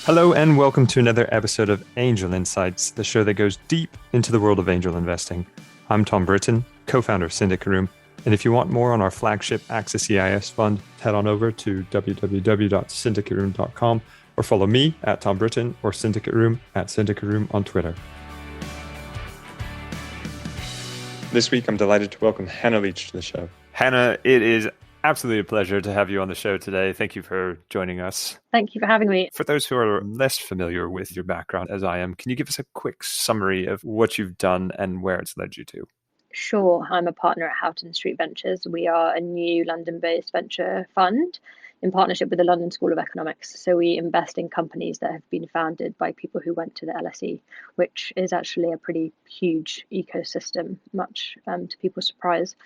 Hello and welcome to another episode of Angel Insights, the show that goes deep into the world of angel investing. I'm Tom Britton, co-founder of SyndicateRoom, and if you want more on our flagship Access EIS fund, head on over to www.syndicateroom.com or follow me at Tom Britton or SyndicateRoom at SyndicateRoom on Twitter. This week, I'm delighted to welcome Hannah Leach to the show. Hannah, it is absolutely a pleasure to have you on the show today. Thank you for joining us. Thank you for having me. For those who are less familiar with your background as I am, can you give us a quick summary of what you've done and where it's led you to? Sure. I'm a partner at Houghton Street Ventures. We are a new London-based venture fund in partnership with the London School of Economics. So we invest in companies that have been founded by people who went to the LSE, which is actually a pretty huge ecosystem, much to people's surprise.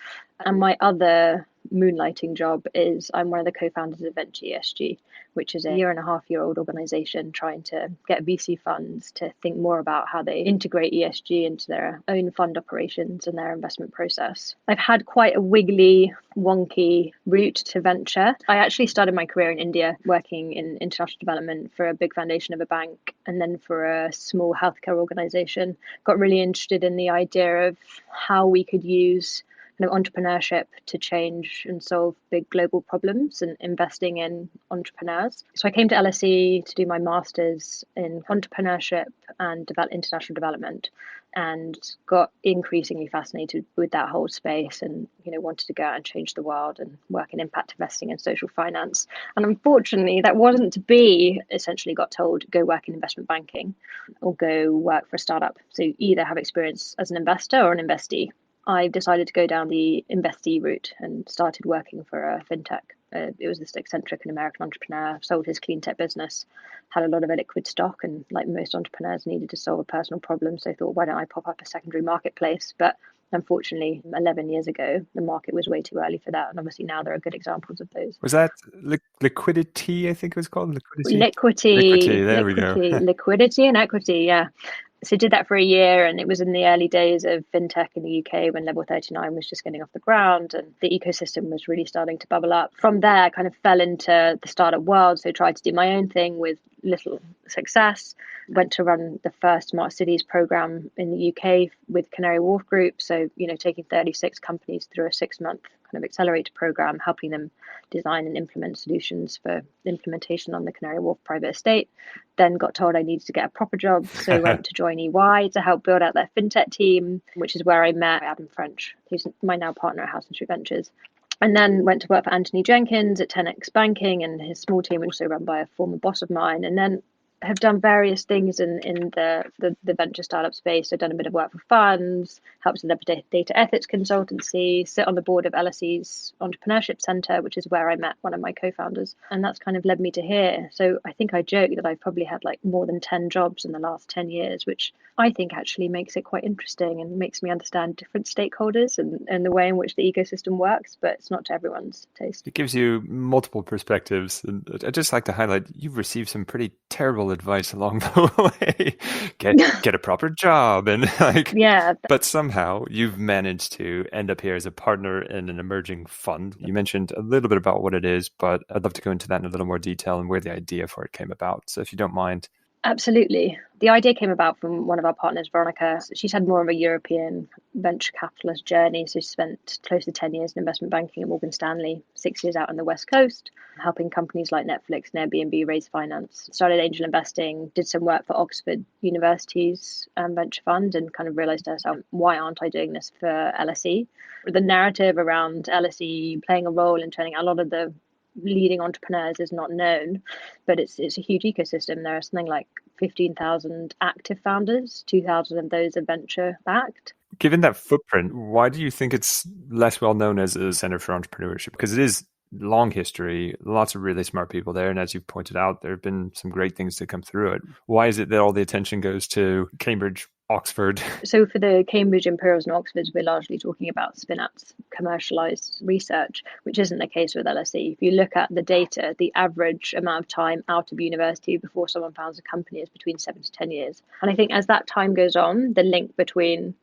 And my other moonlighting job is I'm one of the co-founders of Venture ESG, which is a 1.5-year-old organization trying to get VC funds to think more about how they integrate ESG into their own fund operations and their investment process. I've had quite a wiggly, wonky route to venture. I actually started my career in India working in international development for a big foundation of a bank and then for a small healthcare organization. Got really interested in the idea of how we could use entrepreneurship to change and solve big global problems and investing in entrepreneurs. So I came to LSE to do my master's in entrepreneurship and international development and got increasingly fascinated with that whole space and wanted to go out and change the world and work in impact investing and social finance. And unfortunately, that wasn't to be. Essentially got told, go work in investment banking or go work for a startup. So either have experience as an investor or an investee. I decided to go down the investee route and started working for a fintech. It was this eccentric and American entrepreneur, sold his clean tech business, had a lot of illiquid stock, and like most entrepreneurs needed to solve a personal problem. So I thought, why don't I pop up a secondary marketplace? But unfortunately, 11 years ago, the market was way too early for that. And obviously now there are good examples of those. Was that liquidity, I think it was called? Liquidity. There we go. Liquidity and equity, yeah. So did that for a year, and it was in the early days of fintech in the UK when Level 39 was just getting off the ground and the ecosystem was really starting to bubble up. From there, I kind of fell into the startup world, so tried to do my own thing with little success. Went to run the first Smart Cities program in the UK with Canary Wharf Group, so taking 36 companies through a 6-month kind of accelerator program, helping them design and implement solutions for implementation on the Canary Wharf private estate. Then got told I needed to get a proper job, so went to join EY to help build out their fintech team, which is where I met Adam French, who's my now partner at Houghton Street Ventures. And then went to work for Anthony Jenkins at 10x Banking, and his small team, also run by a former boss of mine. And then have done various things in the venture startup space. I've done a bit of work for funds, helped with the data ethics consultancy, sit on the board of LSE's Entrepreneurship Centre, which is where I met one of my co-founders. And that's kind of led me to here. So I think I joke that I've probably had like more than 10 jobs in the last 10 years, which I think actually makes it quite interesting and makes me understand different stakeholders and the way in which the ecosystem works, but it's not to everyone's taste. It gives you multiple perspectives. And I'd just like to highlight, you've received some pretty terrible advice along the way. Get a proper job and but somehow you've managed to end up here as a partner in an emerging fund. You mentioned a little bit about what it is, but I'd love to go into that in a little more detail and where the idea for it came about. So if you don't mind. Absolutely. The idea came about from one of our partners, Veronica. She's had more of a European venture capitalist journey. So she spent close to 10 years in investment banking at Morgan Stanley, 6 years out on the West Coast, helping companies like Netflix and Airbnb raise finance. Started angel investing, did some work for Oxford University's venture fund, and kind of realized to herself, why aren't I doing this for LSE? The narrative around LSE playing a role in turning a lot of the leading entrepreneurs is not known, but it's a huge ecosystem. There are something like 15,000 active founders, 2,000 of those are venture backed. Given that footprint, why do you think it's less well known as a center for entrepreneurship? Because it is long history, lots of really smart people there. And as you've pointed out, there have been some great things to come through it. Why is it that all the attention goes to Cambridge, Oxford? So for the Cambridge, Imperials and Oxfords, we're largely talking about spin-outs, commercialized research, which isn't the case with LSE. If you look at the data, the average amount of time out of university before someone founds a company is between 7 to 10 years. And I think as that time goes on, the link between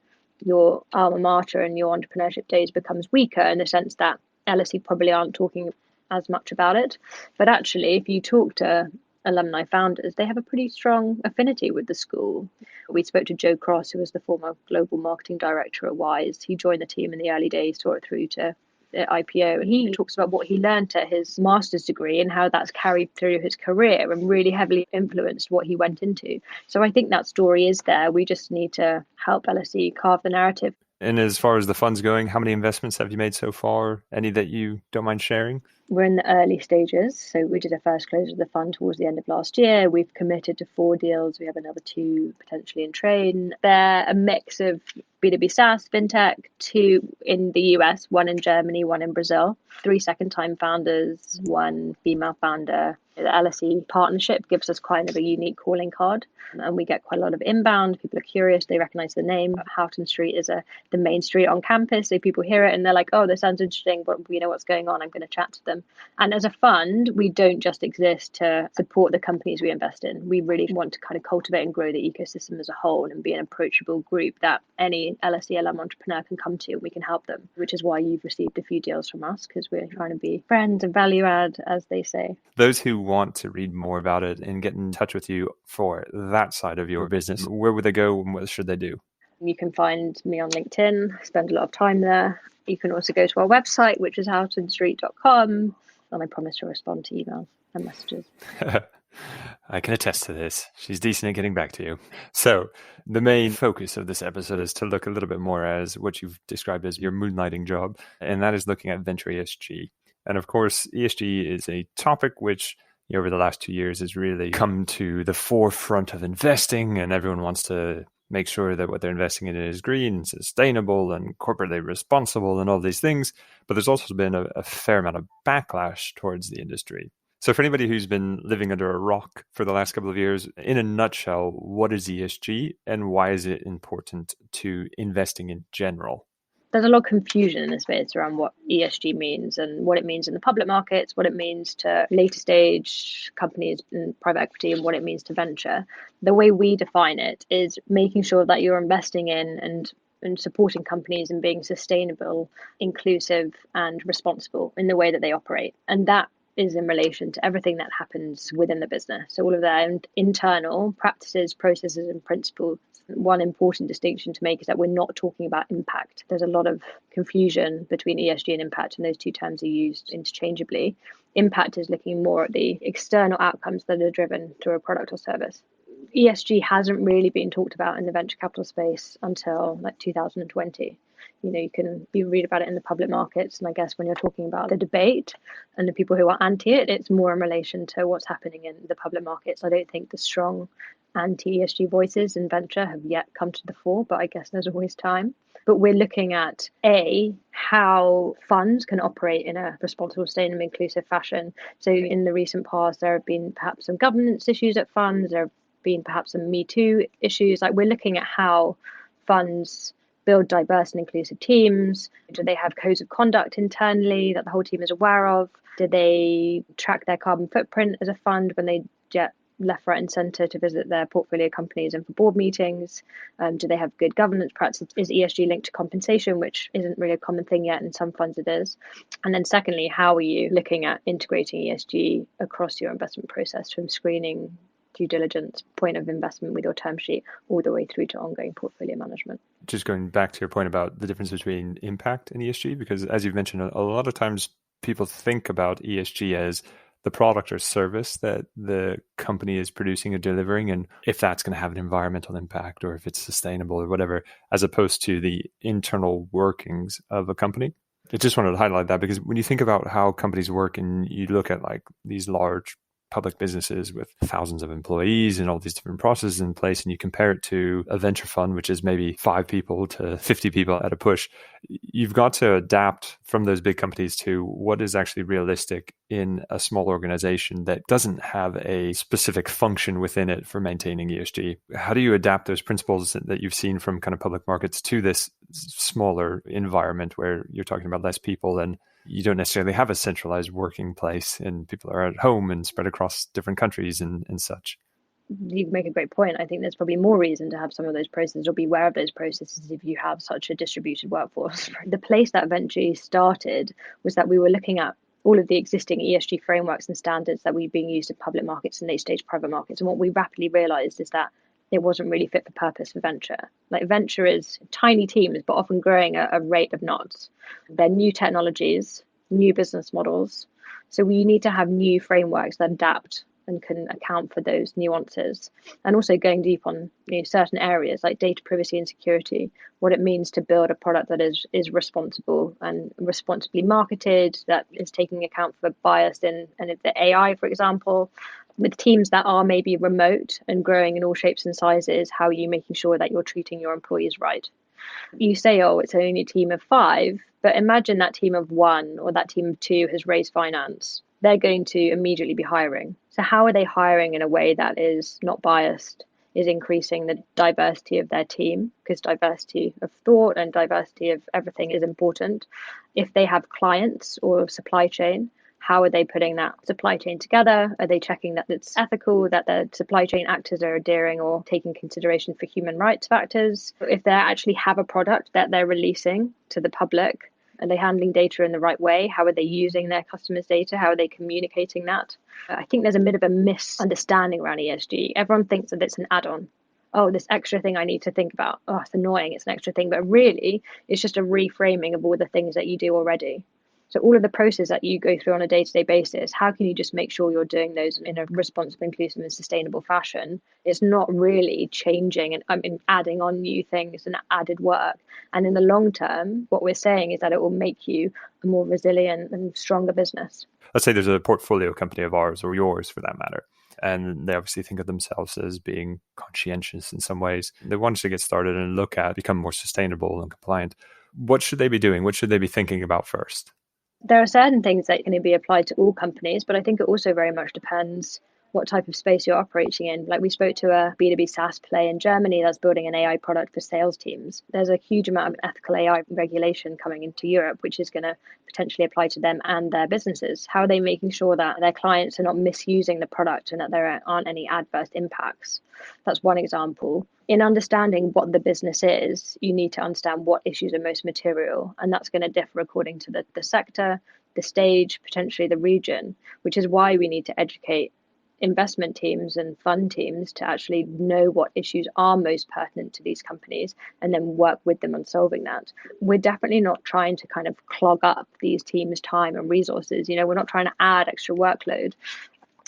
your alma mater and your entrepreneurship days becomes weaker in the sense that LSE probably aren't talking as much about it. But actually, if you talk to alumni founders, they have a pretty strong affinity with the school. We spoke to Joe Cross, who was the former global marketing director at Wise. He joined the team in the early days, saw it through to the IPO, and he talks about what he learned at his master's degree and how that's carried through his career and really heavily influenced what he went into. So I think that story is there. We just need to help LSE carve the narrative. And as far as the fund's going, how many investments have you made so far? Any that you don't mind sharing? We're in the early stages. So we did a first close of the fund towards the end of last year. We've committed to 4 deals. We have another 2 potentially in train. They're a mix of B2B SaaS, fintech, 2 in the US, 1 in Germany, 1 in Brazil, 3 second-time founders, 1 female founder. The LSE partnership gives us kind of a unique calling card, and we get quite a lot of inbound. People are curious. They recognize the name. Houghton Street is the main street on campus, so people hear it and they're like, oh, this sounds interesting, but you know what's going on. I'm going to chat to them. And as a fund, we don't just exist to support the companies we invest in. We really want to kind of cultivate and grow the ecosystem as a whole and be an approachable group that any LSE alum entrepreneur can come to and we can help them, which is why you've received a few deals from us, because we're trying to be friends and value add, as they say. Those who want to read more about it and get in touch with you for that side of your business, where would they go and what should they do? You can find me on LinkedIn, spend a lot of time there. You can also go to our website, which is houghtonstreet.com, and I promise to respond to emails and messages. I can attest to this. She's decent at getting back to you. So the main focus of this episode is to look a little bit more as what you've described as your moonlighting job, and that is looking at venture ESG. And of course, ESG is a topic which over the last 2 years has really come to the forefront of investing, and everyone wants to make sure that what they're investing in is green, sustainable, and corporately responsible, and all these things. But there's also been a fair amount of backlash towards the industry. So for anybody who's been living under a rock for the last couple of years, in a nutshell, what is ESG and why is it important to investing in general? There's a lot of confusion in the space around what ESG means and what it means in the public markets, what it means to later stage companies in private equity, and what it means to venture. The way we define it is making sure that you're investing in and supporting companies and being sustainable, inclusive, and responsible in the way that they operate. And that is in relation to everything that happens within the business. So all of their internal practices, processes, and principles. One important distinction to make is that we're not talking about impact. There's a lot of confusion between ESG and impact, and those two terms are used interchangeably. Impact is looking more at the external outcomes that are driven through a product or service. ESG hasn't really been talked about in the venture capital space until like 2020. You can read about it in the public markets. And I guess when you're talking about the debate and the people who are anti it, it's more in relation to what's happening in the public markets. I don't think the strong anti-ESG voices in venture have yet come to the fore, but I guess there's always time. But we're looking at how funds can operate in a responsible, sustainable, inclusive fashion. So in the recent past, there have been perhaps some governance issues at funds. There have been perhaps some Me Too issues. Like, we're looking at how funds build diverse and inclusive teams. Do they have codes of conduct internally that the whole team is aware of? Do they track their carbon footprint as a fund when they get left, right, and centre to visit their portfolio companies and for board meetings? Do they have good governance practices? Is ESG linked to compensation, which isn't really a common thing yet? In some funds it is. And then secondly, how are you looking at integrating ESG across your investment process, from screening, due diligence, point of investment with your term sheet, all the way through to ongoing portfolio management? Just going back to your point about the difference between impact and ESG, because as you've mentioned, a lot of times people think about ESG as the product or service that the company is producing or delivering, and if that's going to have an environmental impact or if it's sustainable or whatever, as opposed to the internal workings of a company. I just wanted to highlight that, because when you think about how companies work and you look at like these large public businesses with thousands of employees and all these different processes in place, and you compare it to a venture fund, which is maybe 5 people to 50 people at a push, you've got to adapt from those big companies to what is actually realistic in a small organization that doesn't have a specific function within it for maintaining ESG. How do you adapt those principles that you've seen from kind of public markets to this smaller environment where you're talking about less people and you don't necessarily have a centralized working place and people are at home and spread across different countries and such? You make a great point. I think there's probably more reason to have some of those processes or be aware of those processes if you have such a distributed workforce. The place that Venture started was that we were looking at all of the existing ESG frameworks and standards that we've been used in public markets and late stage private markets. And what we rapidly realized is that it wasn't really fit for purpose for venture. Like venture is tiny teams, but often growing at a rate of knots. They're new technologies, new business models. So we need to have new frameworks that adapt and can account for those nuances. And also going deep on certain areas like data privacy and security, what it means to build a product that is responsible and responsibly marketed, that is taking account for bias in the AI, for example. With teams that are maybe remote and growing in all shapes and sizes, how are you making sure that you're treating your employees right? You say, oh, it's only a team of 5, but imagine that team of 1 or that team of 2 has raised finance. They're going to immediately be hiring. So how are they hiring in a way that is not biased, is increasing the diversity of their team? Because diversity of thought and diversity of everything is important. If they have clients or supply chain, how are they putting that supply chain together? Are they checking that it's ethical, that the supply chain actors are adhering or taking consideration for human rights factors? If they actually have a product that they're releasing to the public, are they handling data in the right way? How are they using their customers' data? How are they communicating that? I think there's a bit of a misunderstanding around ESG. Everyone thinks that it's an add-on. Oh, this extra thing I need to think about. Oh, it's annoying. It's an extra thing. But really, it's just a reframing of all the things that you do already. So all of the process that you go through on a day-to-day basis, how can you just make sure you're doing those in a responsible, inclusive and sustainable fashion? It's not really changing and adding on new things and added work. And in the long term, what we're saying is that it will make you a more resilient and stronger business. Let's say there's a portfolio company of ours, or yours for that matter, and they obviously think of themselves as being conscientious in some ways. They want to get started and look at become more sustainable and compliant. What should they be doing? What should they be thinking about first? There are certain things that can be applied to all companies, but I think it also very much depends what type of space you're operating in. Like we spoke to a B2B SaaS play in Germany that's building an AI product for sales teams. There's a huge amount of ethical AI regulation coming into Europe, which is going to potentially apply to them and their businesses. How are they making sure that their clients are not misusing the product and that there aren't any adverse impacts? That's one example. In understanding what the business is, you need to understand what issues are most material, and that's going to differ according to the sector, the stage, potentially the region, which is why we need to educate investment teams and fund teams to actually know what issues are most pertinent to these companies and then work with them on solving that. We're definitely not trying to kind of clog up these teams' time and resources. We're not trying to add extra workload.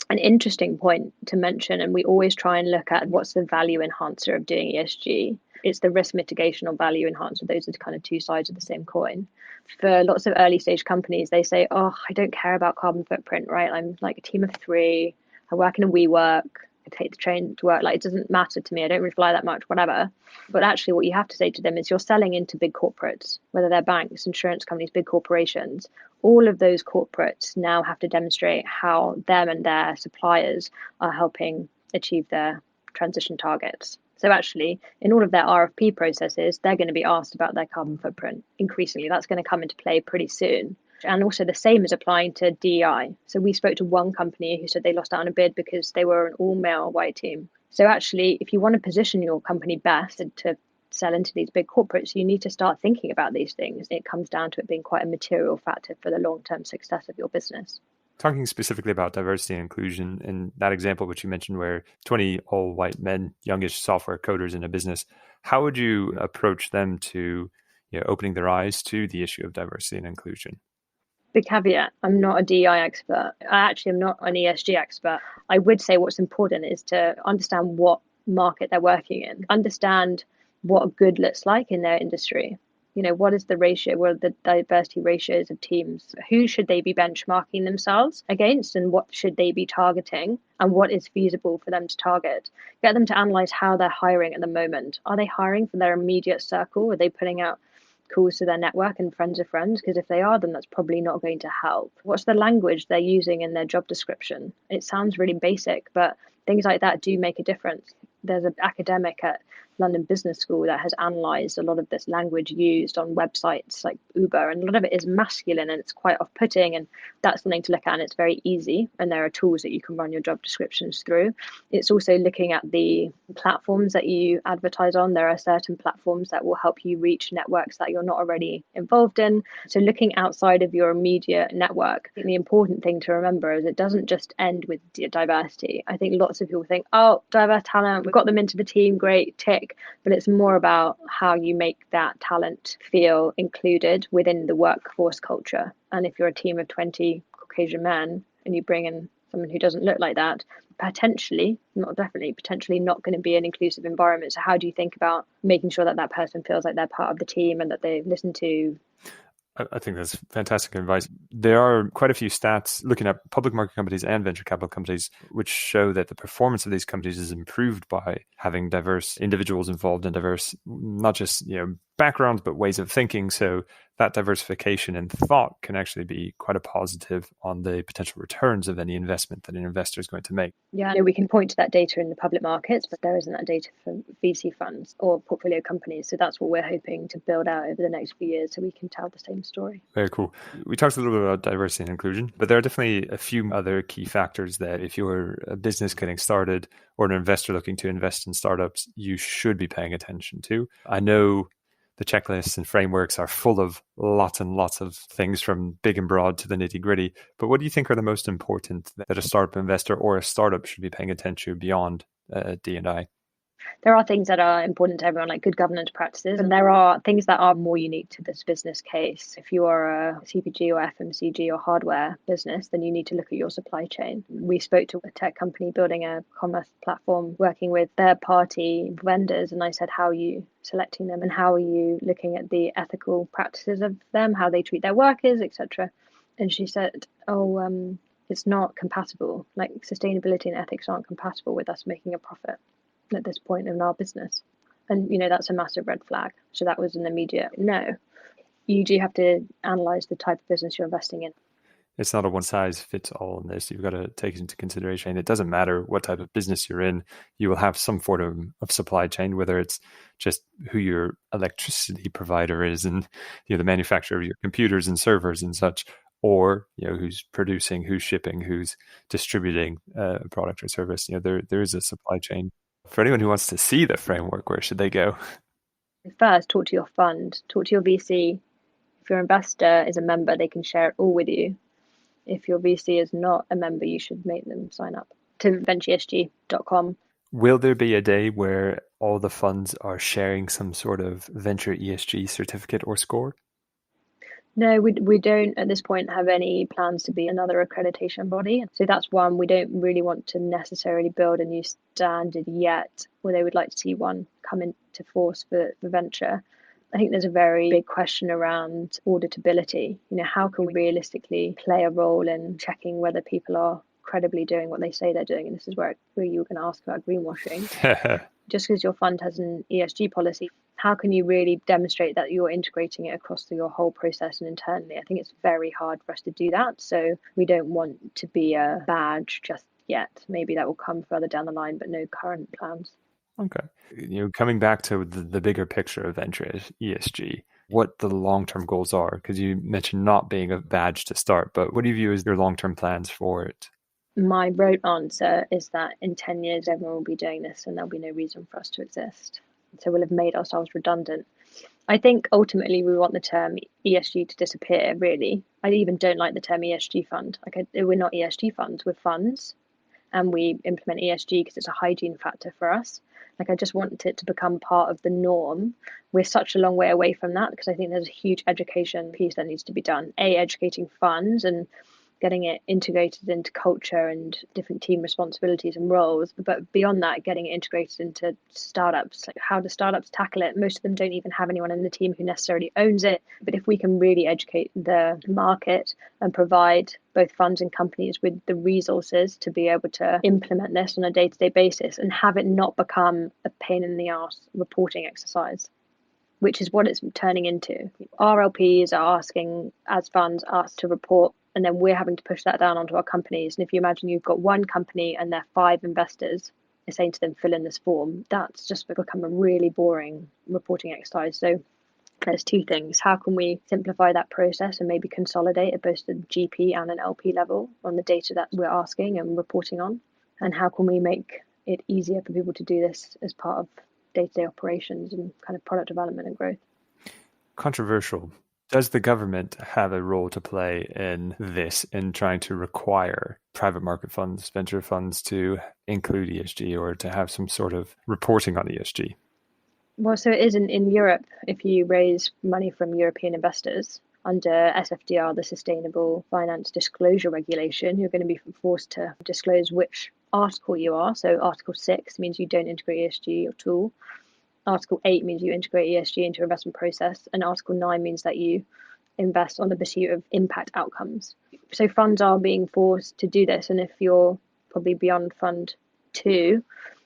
An interesting point to mention, and we always try and look at what's the value enhancer of doing ESG. It's the risk mitigation or value enhancer. Those are kind of two sides of the same coin. For lots of early stage companies, they say, oh, I don't care about carbon footprint, right? I'm like a team of 3. I work in a WeWork. I take the train to work. Like, it doesn't matter to me. I don't really fly that much, whatever. But actually, what you have to say to them is you're selling into big corporates, whether they're banks, insurance companies, big corporations. All of those corporates now have to demonstrate how them and their suppliers are helping achieve their transition targets. So actually, in all of their RFP processes, they're going to be asked about their carbon footprint. Increasingly, that's going to come into play pretty soon. And also the same is applying to DEI. So we spoke to one company who said they lost out on a bid because they were an all-male white team. So actually, if you want to position your company best to sell into these big corporates, you need to start thinking about these things. It comes down to it being quite a material factor for the long-term success of your business. Talking specifically about diversity and inclusion, in that example which you mentioned where 20 all white men, youngish software coders in a business, how would you approach them to opening their eyes to the issue of diversity and inclusion? Big caveat, I'm not a DEI expert. I actually am not an ESG expert. I would say what's important is to understand what market they're working in, understand what good looks like in their industry. What is the ratio? What are the diversity ratios of teams? Who should they be benchmarking themselves against, and what should they be targeting, and what is feasible for them to target? Get them to analyze how they're hiring at the moment. Are they hiring for their immediate circle? Are they putting out calls to their network and friends of friends? Because if they are, then that's probably not going to help. What's the language they're using in their job description? It sounds really basic, but things like that do make a difference. There's an academic at London Business School that has analysed a lot of this language used on websites like Uber, and a lot of it is masculine and it's quite off-putting, and that's something to look at, and it's very easy, and there are tools that you can run your job descriptions through. It's also looking at the platforms that you advertise on. There are certain platforms that will help you reach networks that you're not already involved in. So looking outside of your immediate network, the important thing to remember is it doesn't just end with diversity. I think lots of people think, oh, diverse talent, we've got them into the team, great, tick. But it's more about how you make that talent feel included within the workforce culture. And if you're a team of 20 Caucasian men and you bring in someone who doesn't look like that, potentially, not definitely, potentially not going to be an inclusive environment. So how do you think about making sure that that person feels like they're part of the team and that they listen to? I think that's fantastic advice. There are quite a few stats looking at public market companies and venture capital companies, which show that the performance of these companies is improved by having diverse individuals involved in diverse, not just backgrounds, but ways of thinking. So that diversification in thought can actually be quite a positive on the potential returns of any investment that an investor is going to make. Yeah, I know we can point to that data in the public markets, but there isn't that data for VC funds or portfolio companies. So that's what we're hoping to build out over the next few years so we can tell the same story. Very cool. We talked a little bit about diversity and inclusion, but there are definitely a few other key factors that if you're a business getting started or an investor looking to invest in startups, you should be paying attention to. I know the checklists and frameworks are full of lots and lots of things from big and broad to the nitty gritty. But what do you think are the most important that a startup investor or a startup should be paying attention to beyond D&I? There are things that are important to everyone, like good governance practices, and there are things that are more unique to this business case. If you are a CPG or FMCG or hardware business, then you need to look at your supply chain. We spoke to a tech company building a commerce platform, working with third-party vendors, and I said, how are you selecting them and how are you looking at the ethical practices of them, how they treat their workers, etc. And she said, it's not compatible. Like sustainability and ethics aren't compatible with us making a profit at this point in our business. And that's a massive red flag. So that was an immediate no. You do have to analyze the type of business you're investing in. It's not a one size fits all in this. You've got to take it into consideration. It doesn't matter what type of business you're in. You will have some form of supply chain, whether it's just who your electricity provider is and the manufacturer of your computers and servers and such, or who's producing, who's shipping, who's distributing a product or service. There is a supply chain. For anyone who wants to see the framework, where should they go? First, talk to your fund, talk to your VC. If your investor is a member, they can share it all with you. If your VC is not a member, you should make them sign up to ventureesg.com. Will there be a day where all the funds are sharing some sort of venture ESG certificate or score? No, we don't at this point have any plans to be another accreditation body. So that's one. We don't really want to necessarily build a new standard yet, where they would like to see one come into force for venture. I think there's a very big question around auditability. How can we realistically play a role in checking whether people are credibly doing what they say they're doing? And this is where you were going to ask about greenwashing. Just because your fund has an ESG policy, how can you really demonstrate that you're integrating it across your whole process and internally? I think it's very hard for us to do that. So we don't want to be a badge just yet. Maybe that will come further down the line, but no current plans. Okay. Coming back to the bigger picture of venture ESG, what the long-term goals are, because you mentioned not being a badge to start, but what do you view as your long-term plans for it? My rote answer is that in 10 years, everyone will be doing this and there'll be no reason for us to exist. So we'll have made ourselves redundant. I think ultimately we want the term ESG to disappear, really. I even don't like the term ESG fund. We're not ESG funds, we're funds. And we implement ESG because it's a hygiene factor for us. I just want it to become part of the norm. We're such a long way away from that because I think there's a huge education piece that needs to be done. Educating funds and getting it integrated into culture and different team responsibilities and roles. But beyond that, getting it integrated into startups. Like, how do startups tackle it? Most of them don't even have anyone in the team who necessarily owns it. But if we can really educate the market and provide both funds and companies with the resources to be able to implement this on a day-to-day basis and have it not become a pain in the ass reporting exercise, which is what it's turning into. RLPs are asking, as funds, us to report, and then we're having to push that down onto our companies. And if you imagine you've got one company and there are 5 investors, saying to them, fill in this form, that's just become a really boring reporting exercise. So there's two things. How can we simplify that process and maybe consolidate at both the GP and an LP level on the data that we're asking and reporting on? And how can we make it easier for people to do this as part of day-to-day operations and kind of product development and growth? Controversial. Does the government have a role to play in this, in trying to require private market funds, venture funds to include ESG or to have some sort of reporting on ESG? Well, so it is in Europe. If you raise money from European investors under SFDR, the Sustainable Finance Disclosure Regulation, you're going to be forced to disclose which article you are. So Article 6 means you don't integrate ESG at all. Article 8 means you integrate ESG into your investment process. And Article 9 means that you invest on the pursuit of impact outcomes. So funds are being forced to do this. And if you're probably beyond Fund 2,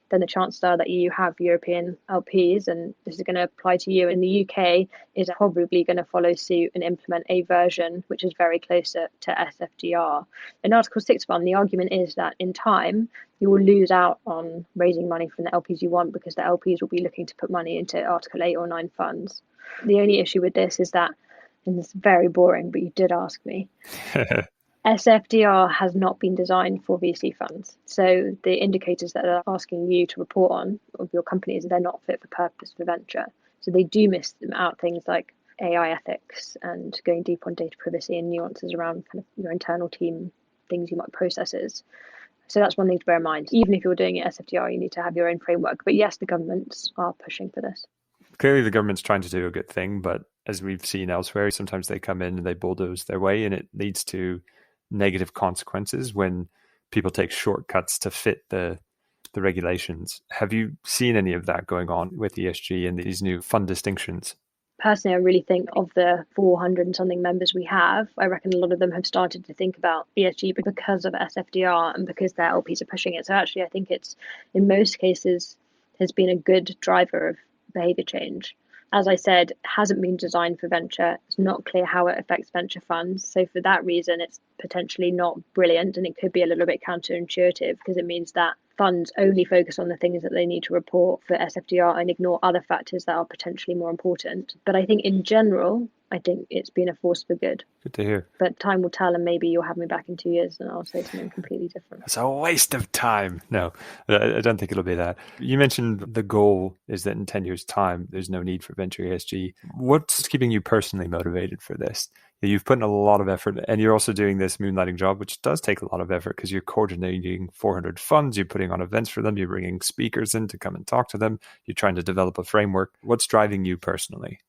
then the chances are that you have European LPs, and this is going to apply to you in the UK, is probably going to follow suit and implement a version which is very closer to SFDR. In Article 6 fund, the argument is that in time, you will lose out on raising money from the LPs you want because the LPs will be looking to put money into Article 8 or 9 funds. The only issue with this is that, and it's very boring, but you did ask me, SFDR has not been designed for VC funds. So the indicators that they're asking you to report on of your companies, they're not fit for purpose for venture. So they do miss them out things like AI ethics and going deep on data privacy and nuances around kind of your internal team, things you might processes. So that's one thing to bear in mind. Even if you're doing it SFDR, you need to have your own framework. But yes, the governments are pushing for this. Clearly, the government's trying to do a good thing, but as we've seen elsewhere, sometimes they come in and they bulldoze their way, and it leads to negative consequences when people take shortcuts to fit the regulations. Have you seen any of that going on with ESG and these new fund distinctions? Personally, I really think of the 400 and something members we have, I reckon a lot of them have started to think about ESG because of SFDR and because their LPs are pushing it. So actually, I think it's, in most cases, has been a good driver of behavior change. As I said, it hasn't been designed for venture. It's not clear how it affects venture funds. So for that reason, it's potentially not brilliant, and it could be a little bit counterintuitive because it means that funds only focus on the things that they need to report for SFDR and ignore other factors that are potentially more important. But I think in general, I think it's been a force for good. Good to hear. But time will tell, and maybe you'll have me back in 2 years and I'll say something completely different. It's a waste of time. No, I don't think it'll be that. You mentioned the goal is that in 10 years' time, there's no need for venture ESG. What's keeping you personally motivated for this? You've put in a lot of effort, and you're also doing this moonlighting job, which does take a lot of effort because you're coordinating 400 funds, you're putting on events for them, you're bringing speakers in to come and talk to them, you're trying to develop a framework. What's driving you personally?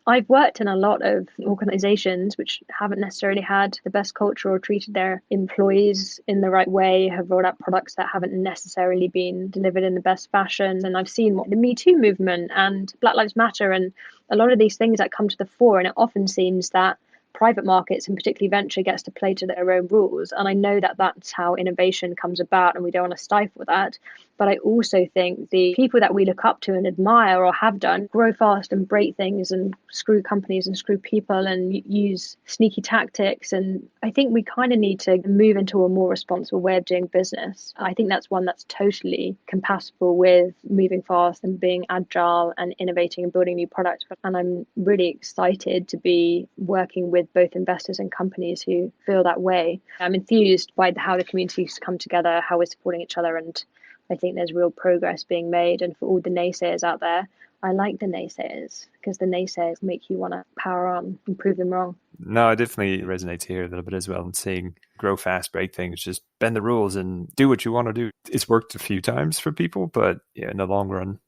I've worked in a lot of organizations which haven't necessarily had the best culture or treated their employees in the right way, have rolled out products that haven't necessarily been delivered in the best fashion. And I've seen the Me Too movement and Black Lives Matter and a lot of these things that come to the fore. And it often seems that private markets and particularly venture gets to play to their own rules. And I know that that's how innovation comes about and we don't want to stifle that. But I also think the people that we look up to and admire or have done grow fast and break things and screw companies and screw people and use sneaky tactics. And I think we kind of need to move into a more responsible way of doing business. I think that's one that's totally compatible with moving fast and being agile and innovating and building new products. And I'm really excited to be working with both investors and companies who feel that way. I'm enthused by how the communities come together, how we're supporting each other, and I think there's real progress being made. And for all the naysayers out there, I like the naysayers because the naysayers make you want to power on and prove them wrong. No, I definitely resonate here a little bit as well. And seeing grow fast, break things, just bend the rules and do what you want to do. It's worked a few times for people, but yeah, in the long run,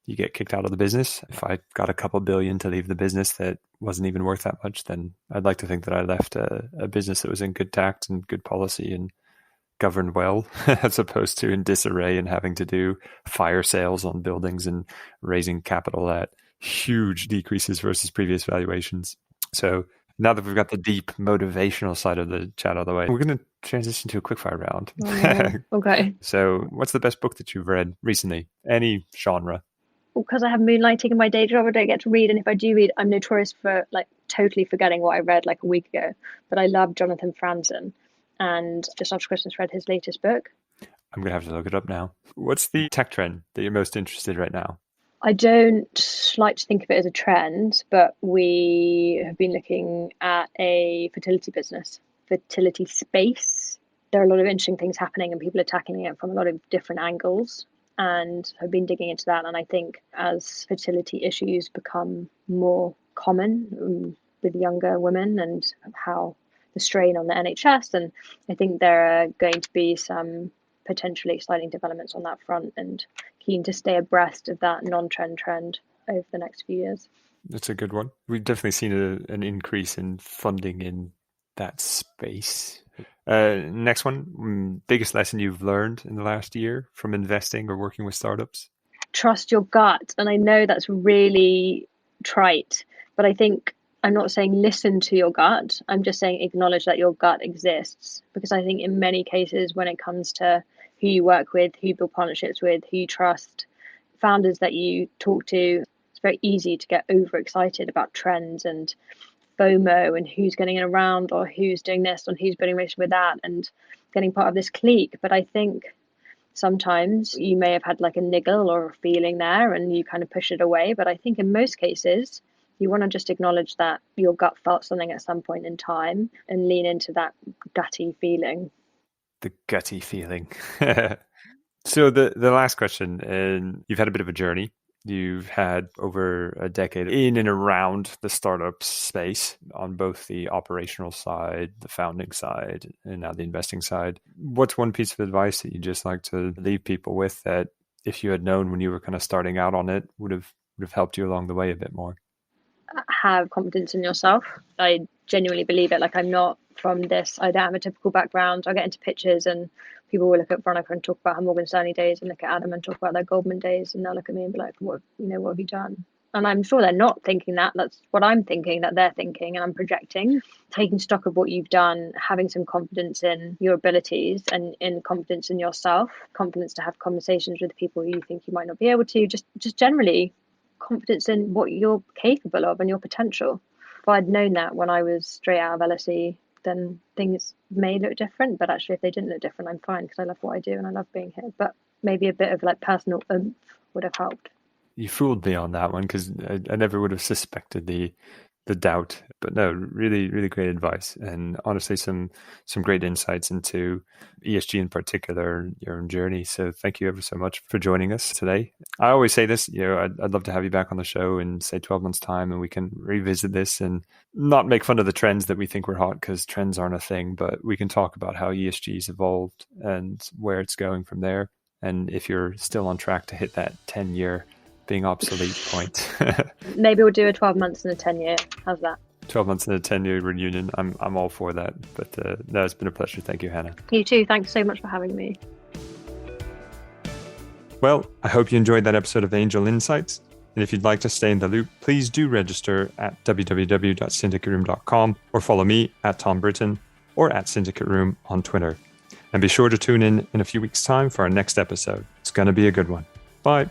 you get kicked out of the business. If I got a couple billion to leave the business that wasn't even worth that much, then I'd like to think that I left a business that was in good tact and good policy and governed well, as opposed to in disarray and having to do fire sales on buildings and raising capital at huge decreases versus previous valuations. So now that we've got the deep motivational side of the chat out of the way, we're going to transition to a quickfire round. Okay. So what's the best book that you've read recently? Any genre? Because I have moonlighting in my day job, I don't get to read. And if I do read, I'm notorious for totally forgetting what I read a week ago. But I love Jonathan Franzen. And just after Christmas, read his latest book. I'm going to have to look it up now. What's the tech trend that you're most interested in right now? I don't like to think of it as a trend, but we have been looking at a fertility business, fertility space. There are a lot of interesting things happening and people are tackling it from a lot of different angles, and have been digging into that. And I think as fertility issues become more common with younger women and how the strain on the NHS, and I think there are going to be some potentially exciting developments on that front, and keen to stay abreast of that non-trend trend over the next few years. That's a good one. We've definitely seen an increase in funding in that space. Next one, biggest lesson you've learned in the last year from investing or working with startups? Trust your gut. And I know that's really trite, but I think I'm not saying listen to your gut. I'm just saying acknowledge that your gut exists. Because I think in many cases, when it comes to who you work with, who you build partnerships with, who you trust, founders that you talk to, it's very easy to get overexcited about trends and FOMO and who's getting around or who's doing this and who's building relationship with that and getting part of this clique. But I think sometimes you may have had like a niggle or a feeling there and you kind of push it away. But I think in most cases, you want to just acknowledge that your gut felt something at some point in time and lean into that gutty feeling. The gutty feeling. So the last question, and you've had a bit of a journey. You've had over a decade in and around the startup space on both the operational side, the founding side, and now the investing side. What's one piece of advice that you just like to leave people with that if you had known when you were kind of starting out on it would have helped you along the way a bit more? Have confidence in yourself. I genuinely believe it. Like, I'm not from this, I don't have a typical background. I get into pitches and people will look at Veronica and talk about her Morgan Stanley days and look at Adam and talk about their Goldman days, and they'll look at me and be like, what have you done? And I'm sure they're not thinking that. That's what I'm thinking that they're thinking, and I'm projecting. Taking stock of what you've done, having some confidence in your abilities and in confidence in yourself, confidence to have conversations with people you think you might not be able to, just generally confidence in what you're capable of and your potential. If I'd known that when I was straight out of LSE, then things may look different, but actually if they didn't look different, I'm fine because I love what I do and I love being here. But maybe a bit of like personal oomph would have helped. You fooled me on that one because I never would have suspected the doubt. But no, really, really great advice, and honestly, some great insights into ESG in particular, your own journey. So thank you ever so much for joining us today. I always say this, I'd love to have you back on the show in say 12 months time, and we can revisit this and not make fun of the trends that we think were hot because trends aren't a thing, but we can talk about how ESG's evolved and where it's going from there. And if you're still on track to hit that 10-year being obsolete point. Maybe we'll do a 12 months and a 10-year. How's that? 12 months and a 10-year reunion. I'm all for that. But no, it's been a pleasure. Thank you, Hannah. You too. Thanks so much for having me. Well, I hope you enjoyed that episode of Angel Insights. And if you'd like to stay in the loop, please do register at www.syndicateroom.com or follow me at Tom Britton or at SyndicateRoom on Twitter. And be sure to tune in a few weeks' time for our next episode. It's going to be a good one. Bye.